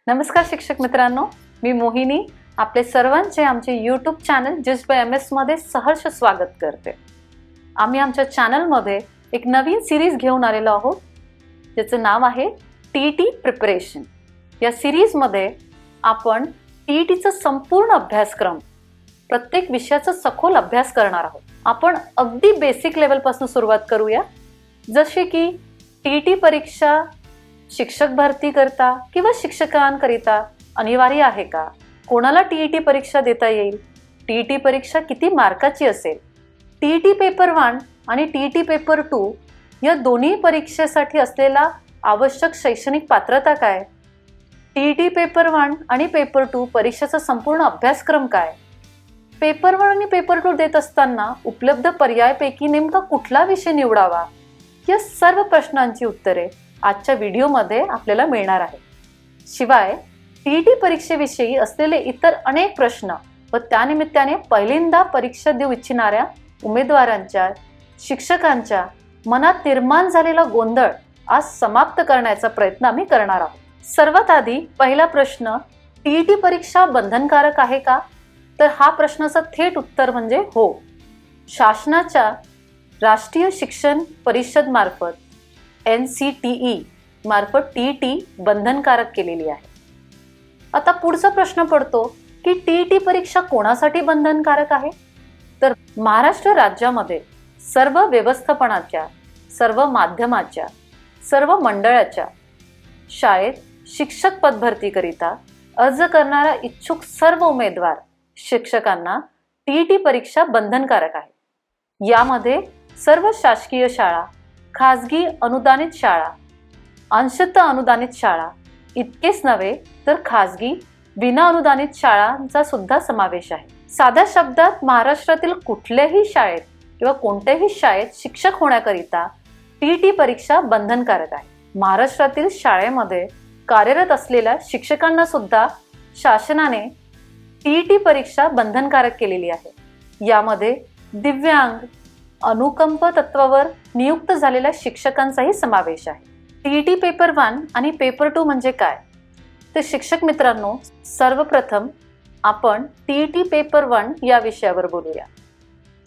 नमस्कार शिक्षक मित्रांनो, मी मोहिनी आपले सर्वांचे आमचे YouTube channel just by M S मध्ये सहर्ष स्वागत करते। आम्ही आमच्या चॅनलमध्ये एक नवीन सिरीज घेऊन आलेलो आहोत ज्याचं नाव आहे टीईटी प्रिपरेशन। या सिरीजमध्ये आपण टीईटीचा संपूर्ण अभ्यासक्रम प्रत्येक विषयाचा सखोल अभ्यास करणार आहोत। आपण अगदी बेसिक लेवलपासून सुरुवात करूया, जसे की टीईटी परीक्षा शिक्षक भरती करता किंवा शिक्षकांकरिता अनिवार्य आहे का, कोणाला टीईटी परीक्षा देता येईल, टीईटी परीक्षा किती मार्काची असेल, टीईटी पेपर 1 आणि टीईटी पेपर 2 या दोन्ही परीक्षेसाठी असलेला आवश्यक शैक्षणिक पात्रता काय, टीईटी पेपर 1 आणि पेपर 2 परीक्षेचा संपूर्ण अभ्यासक्रम काय, पेपर 1 आणि पेपर 2 देत असताना उपलब्ध पर्यायापैकी नेमका कुठला विषय निवडावा, या सर्व प्रश्नांची उत्तरे आजच्या व्हिडिओमध्ये आपल्याला मिळणार आहे। शिवाय टीईटी परीक्षेविषयी असलेले इतर अनेक प्रश्न व त्यानिमित्ताने पहिल्यांदा परीक्षा देऊ इच्छिणाऱ्या उमेदवारांच्या शिक्षकांच्या मनात निर्माण झालेला गोंधळ आज समाप्त करण्याचा प्रयत्न आम्ही करणार आहोत। सर्वात आधी पहिला प्रश्न, टीईटी परीक्षा बंधनकारक आहे का? तर हा प्रश्नाचं थेट उत्तर म्हणजे हो। शासनाच्या राष्ट्रीय शिक्षण परिषद मार्फत NCTE मार्फत टीईटी बंधनकारक केलेली आहे। आता पुढचा प्रश्न पडतो की टीईटी परीक्षा कोणासाठी बंधनकारक आहे? तर महाराष्ट्र राज्यामध्ये सर्व व्यवस्थापनाच्या, सर्व माध्यमाच्या, सर्व मंडळाच्या शाळेत शिक्षक पदभरतीकरिता अर्ज करणारा इच्छुक सर्व उमेदवार शिक्षकांना टीईटी परीक्षा बंधनकारक आहे। यामध्ये सर्व शासकीय शाळा, खाजगी अनुदानित शाळा, अंशतः अनुदानित शाळा इतकेच नव्हे तर खाजगी विना अनुदानित शाळांचा सुद्धा समावेश आहे। साध्या शब्दात महाराष्ट्रातील कुठल्याही शाळेत किंवा कोणत्याही शाळेत शिक्षक होण्याकरिता टीईटी परीक्षा बंधनकारक आहे। महाराष्ट्रातील शाळेमध्ये कार्यरत असलेल्या शिक्षकांना सुद्धा शासनाने टीईटी परीक्षा बंधनकारक केलेली आहे। यामध्ये दिव्यांग, अनुकंप तत्वावर नियुक्त झालेल्या शिक्षकांचाही समावेश आहे। टीईटी पेपर 1 आणि पेपर 2 म्हणजे काय? तर शिक्षक मित्रांनो, सर्वप्रथम आपण टीईटी पेपर 1 या विषयावर बोलूया।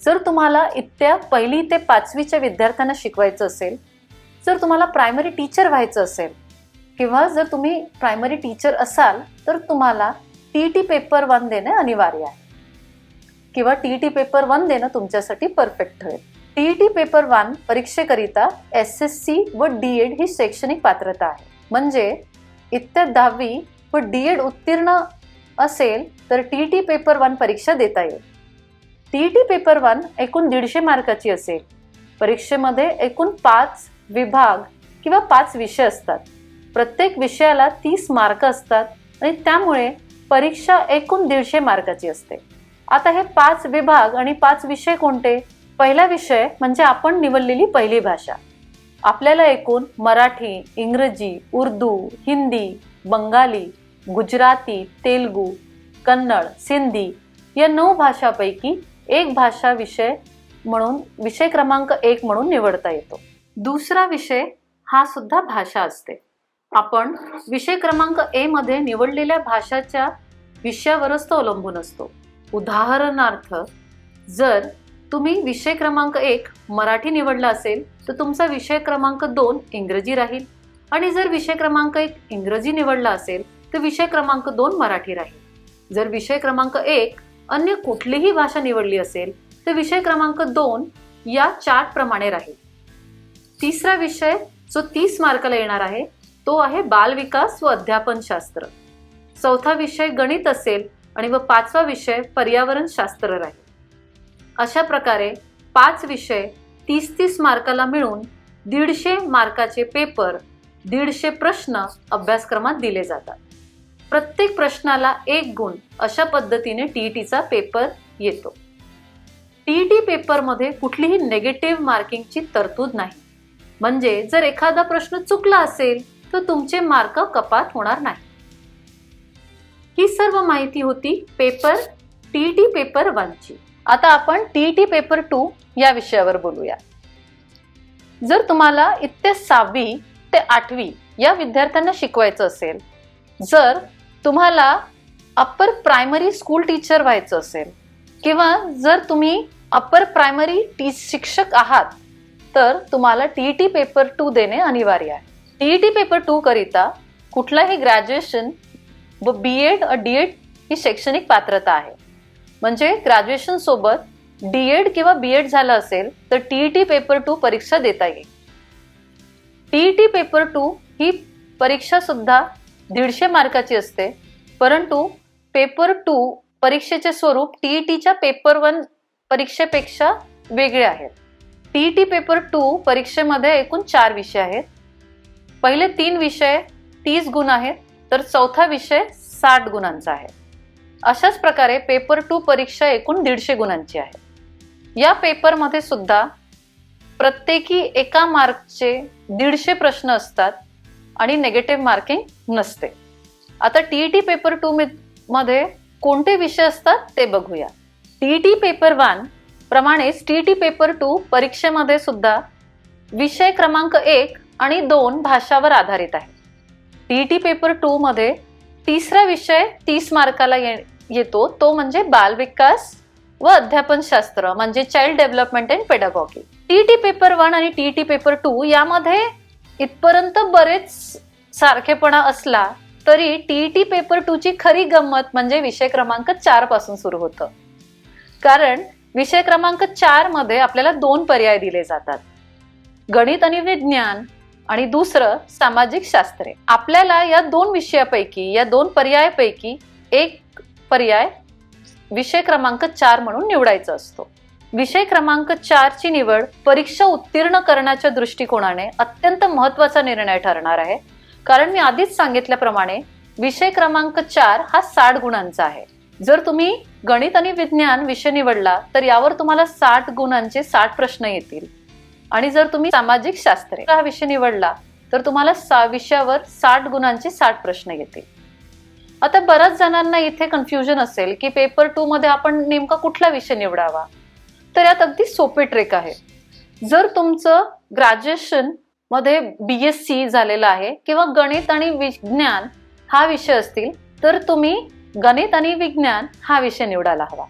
जर तुम्हाला इयत्ता 1ली ते 5वीच्या विद्यार्थ्यांना शिकवायचं असेल, जर तुम्हाला प्रायमरी टीचर व्हायचं असेल किंवा जर तुम्ही प्रायमरी टीचर असाल तर तुम्हाला टीईटी पेपर 1 देणे अनिवार्य आहे किंवा टीईटी पेपर 1 देणं तुमच्यासाठी परफेक्ट ठरेल। टीईटी पेपर 1 परीक्षेकरिता SSC व DED ही शैक्षणिक पात्रता आहे। म्हणजे इयत्ता 10वी व DED उत्तीर्ण असेल तर टीईटी पेपर 1 परीक्षा देता येईल। टीईटी पेपर 1 एकूण 150 मार्काची असेल। परीक्षेमध्ये एकूण 5 विभाग किंवा 5 विषय असतात। प्रत्येक विषयाला 30 मार्क असतात आणि त्यामुळे परीक्षा एकूण 150 मार्काची असते। आता हे 5 विभाग आणि 5 विषय कोणते? पहिला विषय म्हणजे आपण निवडलेली पहिली भाषा। आपल्याला एकूण मराठी, इंग्रजी, उर्दू, हिंदी, बंगाली, गुजराती, तेलुगू, कन्नड, सिंधी या 9 भाषापैकी एक भाषा विषय म्हणून विषय क्रमांक 1 म्हणून निवडता येतो। दुसरा विषय हा सुद्धा भाषा असते। आपण विषय क्रमांक A मध्ये निवडलेल्या भाषाच्या विषयावरच तो अवलंबून असतो। उदाहरणार्थ, जर तुम्ही विषय क्रमांक 1 मराठी निवडला असेल तर तुमचा विषय क्रमांक 2 इंग्रजी राहील, आणि जर विषय क्रमांक 1 इंग्रजी निवडला असेल तर विषय क्रमांक 2 मराठी राहील। जर विषय क्रमांक 1 अन्य कुठलीही भाषा निवडली असेल तर विषय क्रमांक 2 या चार्ट प्रमाणे राहील। तिसरा विषय जो 30 मार्काला येणार आहे तो आहे बालविकास व अध्यापनशास्त्र। चौथा विषय गणित असेल आणि 5वा विषय पर्यावरण शास्त्र राहील। अशा प्रकारे 5 विषय 30-30 मार्काला मिळून 150 मार्काचे पेपर, 150 प्रश्न अभ्यासक्रमात दिले जातात। प्रत्येक प्रश्नाला 1 गुण अशा पद्धतीने टीईटीचा पेपर येतो। टीईटी पेपरमध्ये कुठलीही नेगेटिव्ह मार्किंगची तरतूद नाही। म्हणजे जर एखादा प्रश्न चुकला असेल तर तुमचे मार्क कपात होणार नाही। ही सर्व माहिती होती टीईटी पेपर 1 ची। आता आपण टीईटी पेपर 2 या विषयावर बोलूया। जर तुम्हाला इयत्ता 6वी ते 8वी या विद्यार्थ्यांना शिकवायचं असेल, जर तुम्हाला अप्पर प्रायमरी स्कूल टीचर व्हायचं असेल किंवा जर तुम्ही अप्पर प्रायमरी शिक्षक आहात तर तुम्हाला टीईटी पेपर 2 देणे अनिवार्य आहे. टीईटी पेपर 2 करिता कुठलाही ग्रॅज्युएशन व बीएड डीएड ही शैक्षणिक पात्रता आहे. म्हणजे ग्रॅज्युएशन सोबत डीएड किंवा बीएड झालं असेल तर टीईटी पेपर 2 परीक्षा देता येईल. टीईटी पेपर 2 ही परीक्षा सुद्धा 150 मार्काची असते, परंतु पेपर 2 परीक्षेचे स्वरूप टीईटीच्या पेपर 1 परीक्षेपेक्षा वेगळे आहे. टीईटी पेपर 2 परीक्षेमध्ये एकूण 4 विषय आहेत. पहिले 3 विषय 30 गुण आहेत तर चौथा विषय 60 गुणांचा आहे. अशाच प्रकारे पेपर 2 परीक्षा एकूण 150 गुणांची आहे. या पेपरमध्ये सुद्धा प्रत्येकी एका मार्कचे 150 प्रश्न असतात आणि नेगेटिव्ह मार्किंग नसते. आता टीईटी पेपर 2 मध्ये कोणते विषय असतात ते बघूया. टीईटी पेपर 1 प्रमाणेच टीईटी पेपर 2 परीक्षेमध्ये सुद्धा विषय क्रमांक 1 आणि 2 भाषावर आधारित आहे. टीईटी पेपर 2 मध्ये तिसरा विषय 30 मार्काला येतो, तो म्हणजे बालविकास व अध्यापनशास्त्र म्हणजे child development and pedagogy. TET paper 1 आणि टीईटी पेपर 2 यामध्ये इथपर्यंत बरेच सारखेपणा असला तरी टीईटी पेपर 2 ची खरी गंमत म्हणजे विषय क्रमांक 4 पासून सुरू होतं. कारण विषय क्रमांक 4 मध्ये आपल्याला 2 पर्याय दिले जातात, गणित आणि विज्ञान आणि दुसरं सामाजिक शास्त्रे. आपल्याला या 2 विषयापैकी या 2 पर्यायापैकी एक पर्याय विषय क्रमांक 4 म्हणून निवडायचा असतो. विषय क्रमांक 4 ची निवड परीक्षा उत्तीर्ण करण्याच्या दृष्टिकोनाने अत्यंत महत्त्वाचा निर्णय ठरणार आहे. कारण मी आधीच सांगितल्याप्रमाणे विषय क्रमांक 4 हा 60 गुणांचा आहे. जर तुम्ही गणित आणि विज्ञान विषय निवडला तर यावर तुम्हाला 60 गुणांचे 60 प्रश्न येतील आणि जर तुम्ही सामाजिक शास्त्रे हा विषय निवडला तर तुम्हाला विषयावर 60 गुणांचे 60 प्रश्न येतील. आता बऱ्याच जणांना इथे कन्फ्युजन असेल की पेपर 2 मध्ये आपण नेमका कुठला विषय निवडावा. तर यात अगदी सोपे ट्रिक आहे. जर तुमचं ग्रॅज्युएशन मध्ये बीएससी झालेलं आहे किंवा गणित आणि विज्ञान हा विषय असतील तर तुम्ही गणित आणि विज्ञान हा विषय निवडायला हवा.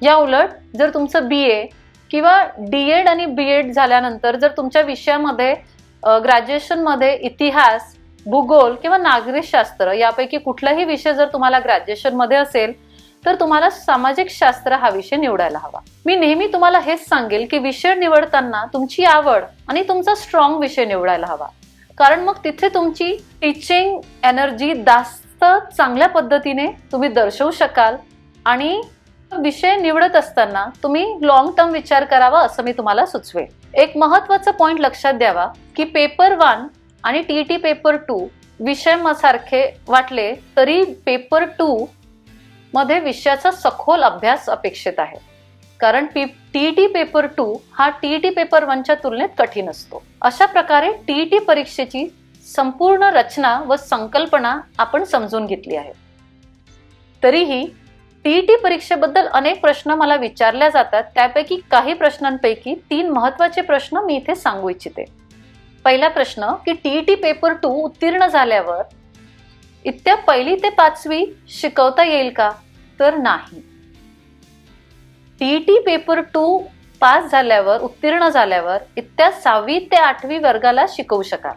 या उलट जर तुमचं बीए किंवा डीएड आणि बीएड झाल्यानंतर जर तुमच्या विषयामध्ये ग्रॅज्युएशन मध्ये इतिहास, भूगोल किंवा नागरिकशास्त्र यापैकी कुठलाही विषय जर तुम्हाला ग्रॅज्युएशन मध्ये असेल तर तुम्हाला सामाजिक शास्त्र हा विषय निवडायला हवा. मी नेहमी तुम्हाला हेच सांगेल की विषय निवडताना तुमची आवड आणि तुमचा स्ट्रॉंग विषय निवडायला हवा. कारण मग तिथे तुमची टीचिंग एनर्जी जास्त चांगल्या पद्धतीने तुम्ही दर्शवू शकाल आणि विषय निवडत असताना तुम्ही लॉंग टर्म विचार करावा असं मी तुम्हाला सुचवेन. एक महत्त्वाचा पॉइंट लक्षात द्यावा की पेपर 1 आणि टीईटी पेपर 2 विषय सारखे वाटले तरी पेपर 2 मध्ये विषयाचा सखोल अभ्यास अपेक्षित आहे. कारण टीईटी पेपर 2 हा टीईटी पेपर 1 च्या तुलनेत कठीण असतो. अशा प्रकारे टीईटी परीक्षेची संपूर्ण रचना व संकल्पना आपण समजून घेतली आहे. तरीही टीईटी परीक्षेबद्दल अनेक प्रश्न मला विचारले जातात. त्यापैकी काही प्रश्नांपैकी 3 महत्त्वाचे प्रश्न मी इथे सांगू इच्छिते. पहिला प्रश्न की टीईटी पेपर 2 उत्तीर्ण झाल्यावर इत्या 1ली ते 5वी शिकवता येईल का? तर नाही. टीईटी पेपर 2 पास झाल्यावर उत्तीर्ण झाल्यावर इत्या 6वी ते 8वी वर्गाला शिकवू शकाल.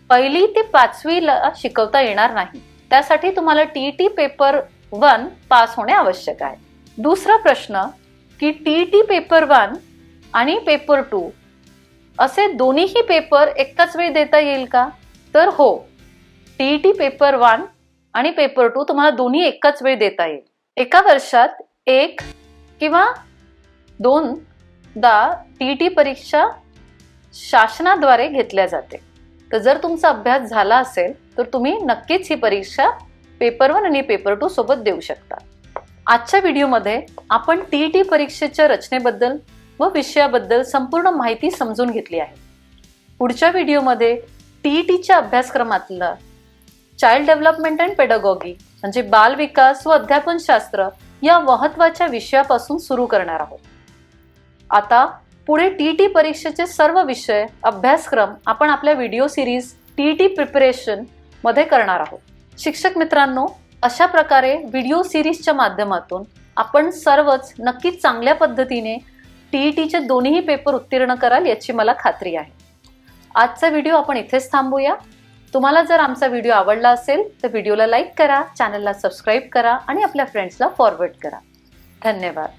1ली ते 5वी ला शिकवता येणार नाही. त्यासाठी तुम्हाला टीईटी पेपर 1 पास होणे आवश्यक आहे. दुसरा प्रश्न की टीईटी पेपर 1 आणि पेपर 2 असे दोन्हीही पेपर एकाच वेळी देता येईल का? तर हो, टीईटी पेपर 1 आणि पेपर 2 तुम्हाला दोन्ही एकाच वेळी देता येईल. एका वर्षात 1 किंवा 2दा टीईटी परीक्षा शासनाद्वारे घेतल्या जाते. तर जर तुमचा अभ्यास झाला असेल तर तुम्ही नक्कीच ही परीक्षा पेपर 1 आणि पेपर 2 सोबत देऊ शकता. आजच्या व्हिडिओमध्ये आपण टीईटी परीक्षेच्या रचनेबद्दल व विषयाबद्दल संपूर्ण माहिती समजून घेतली आहे. पुढच्या व्हिडिओमध्ये टीईटीच्या अभ्यासक्रमातला चाइल्ड डेव्हलपमेंट अँड पेडागॉगी म्हणजे बाल विकास व अध्यापनशास्त्र या महत्त्वाच्या विषयापासून सुरू करणार आहोत. आता पुढे टीईटी परीक्षेचे सर्व विषय अभ्यासक्रम आपण आपल्या व्हिडिओ सिरीज टीईटी प्रिपरेशन मध्ये करणार आहोत। शिक्षक मित्रांनो, अशा प्रकारे व्हिडिओ सिरीजच्या माध्यमातून आपण सर्वच नक्कीच चांगल्या पद्धतीने TETचे दोन्ही पेपर उत्तीर्ण कराल याची मला खात्री आहे। आजचा व्हिडिओ आपण इथेच थांबूया। तुम्हाला जर आमचा व्हिडिओ आवडला असेल तर व्हिडिओला लाईक करा, चॅनलला सबस्क्राईब करा आणि आपल्या फ्रेंड्सला फॉरवर्ड करा। धन्यवाद।